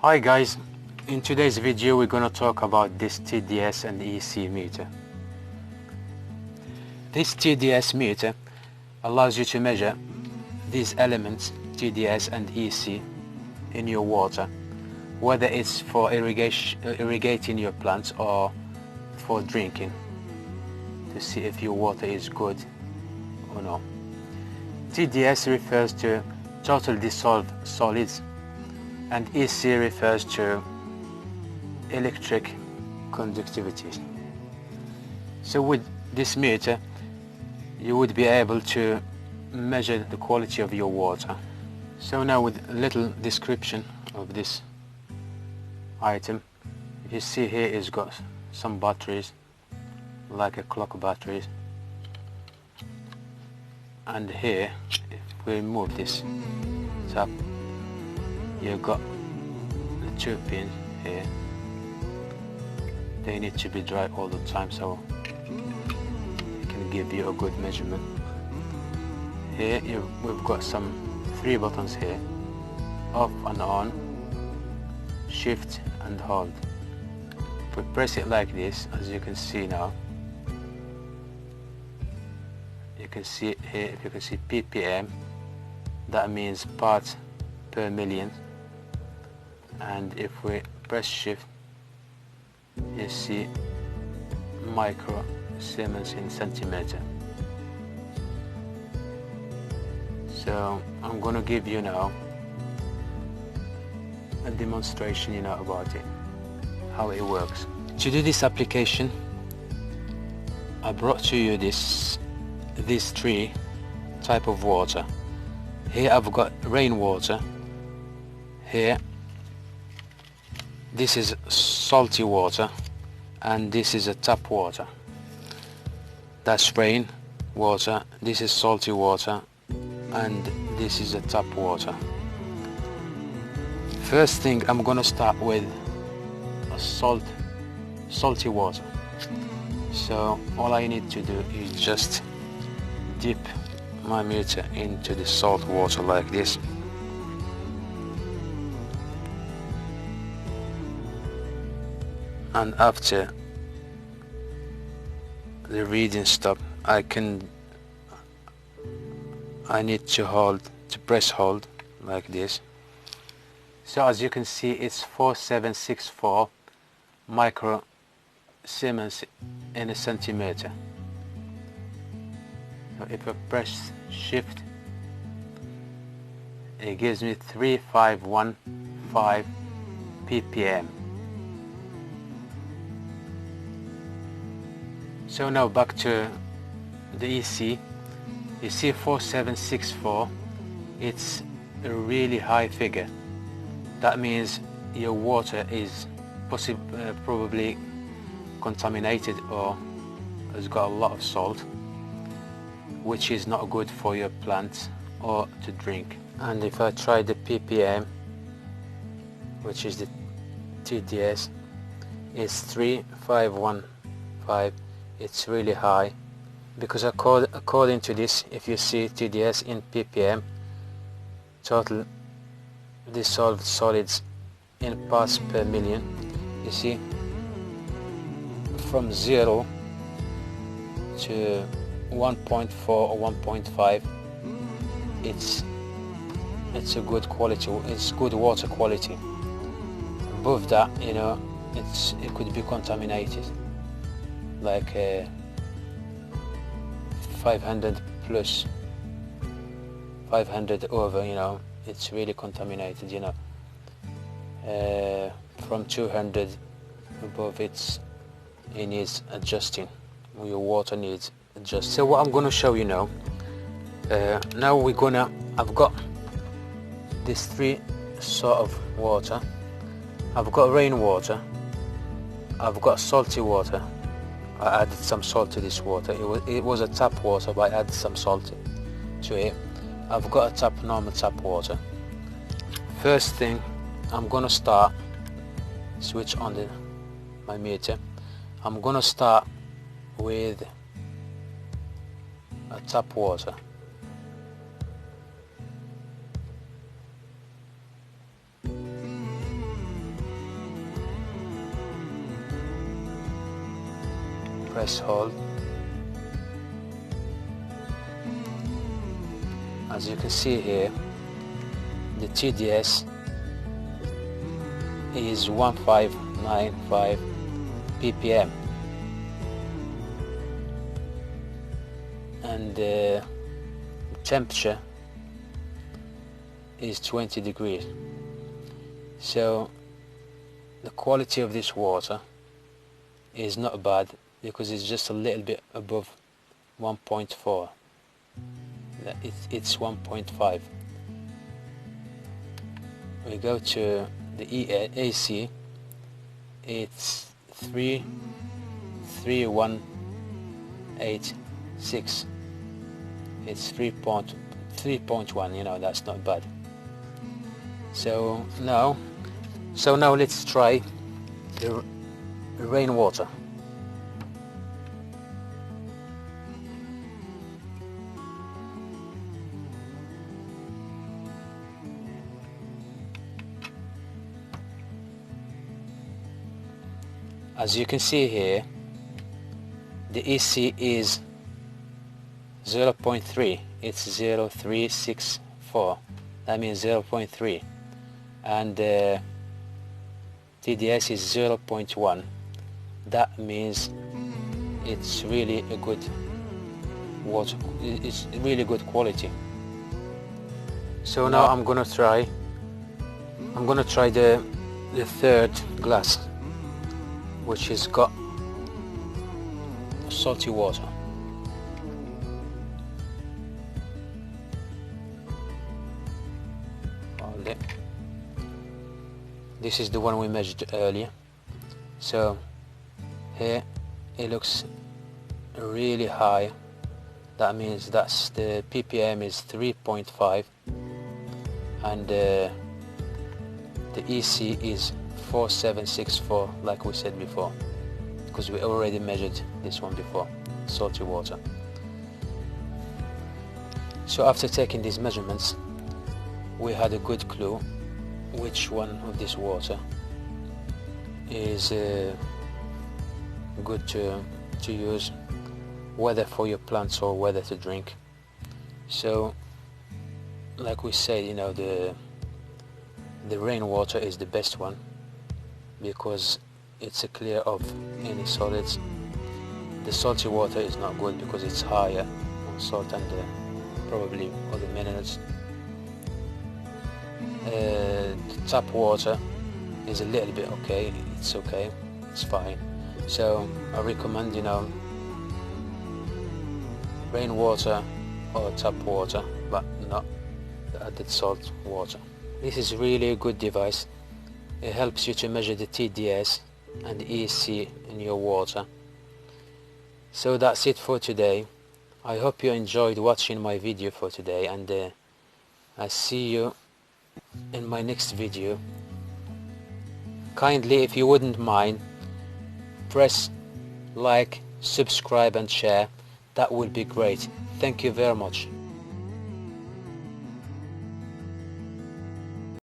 Hi guys, in today's video we're going to talk about this TDS and EC meter. This TDS meter allows you to measure these elements, TDS and EC, in your water, whether it's for irrigating your plants or for drinking, to see if your water is good or not. TDS refers to total dissolved solids, and EC refers to electric conductivity. So with this meter you would be able to measure the quality of your water. So now, with a little description of this item, you see here it's got some batteries, like a clock batteries, and here if we remove this top, you've got the 2 pins here. They need to be dry all the time so it can give you a good measurement. Here we've got some 3 buttons here: off and on, shift and hold. If we press it like this, as you can see now, you can see here, if you can see ppm, that means parts per million. And if we press shift, you see micro Siemens in centimeter. So I'm gonna give you now a demonstration, about it, how it works. To do this application, I brought to you these 3 type of water. Here I've got rainwater. Here this is salty water, and this is a tap water. That's rain water, this is salty water, and this is a tap water. First thing, I'm gonna start with a salty water. So all I need to do is just dip my meter into the salt water like this. And after the reading stop, I need to press hold like this. So as you can see, it's 4764 micro Siemens in a centimeter. So if I press shift, it gives me 3515 ppm. So now back to the EC. You see 4764, it's a really high figure. That means your water is probably contaminated or has got a lot of salt, which is not good for your plants or to drink. And if I try the ppm, which is the TDS, it's 3515. It's really high, because according to this, if you see TDS in ppm, total dissolved solids in parts per million, you see from 0 to 1.4 or 1.5, it's a good quality, it's good water quality. Above that, it could be contaminated, like 500 plus, 500 over, it's really contaminated, from 200 above, it needs adjusting. Your water needs adjusting. So what I'm going to show you now, I've got these 3 sort of water. I've got rainwater, I've got salty water. I added some salt to this water. It was a tap water, but I added some salt to it. I've got a normal tap water. First thing, I'm gonna start, switch on my meter. I'm gonna start with a tap water. press hold. As you can see here, the TDS is 1595 ppm, and the temperature is 20 degrees. So the quality of this water is not bad, because it's just a little bit above 1.4. It's 1.5. We go to the AC, it's 33186. It's 3.1, you know, that's not bad. So now let's try the rainwater. As you can see here, the EC is 0.3. It's 0.364. That means 0.3. And TDS is 0.1. That means it's really a good water. It's really good quality. So now I'm gonna try the third glass, which has got salty water. This is the one we measured earlier. So here it looks really high. That means that's the ppm is 3.5, and the EC is 4764, like we said before, because we already measured this one before, salty water. So after taking these measurements, we had a good clue which one of this water is good to use, whether for your plants or whether to drink. So like we said, you know, the rainwater is the best one, because it's a clear of any solids. The salty water is not good because it's higher on salt and probably other minerals. The tap water is a little bit okay. It's okay, it's fine. So I recommend, you know, rainwater or tap water, but not the added salt water. This is really a good device. It helps you to measure the TDS and EC in your water. So that's it for today. I hope you enjoyed watching my video for today, and I see you in my next video. Kindly, if you wouldn't mind, press like, subscribe and share. That would be great. Thank you very much.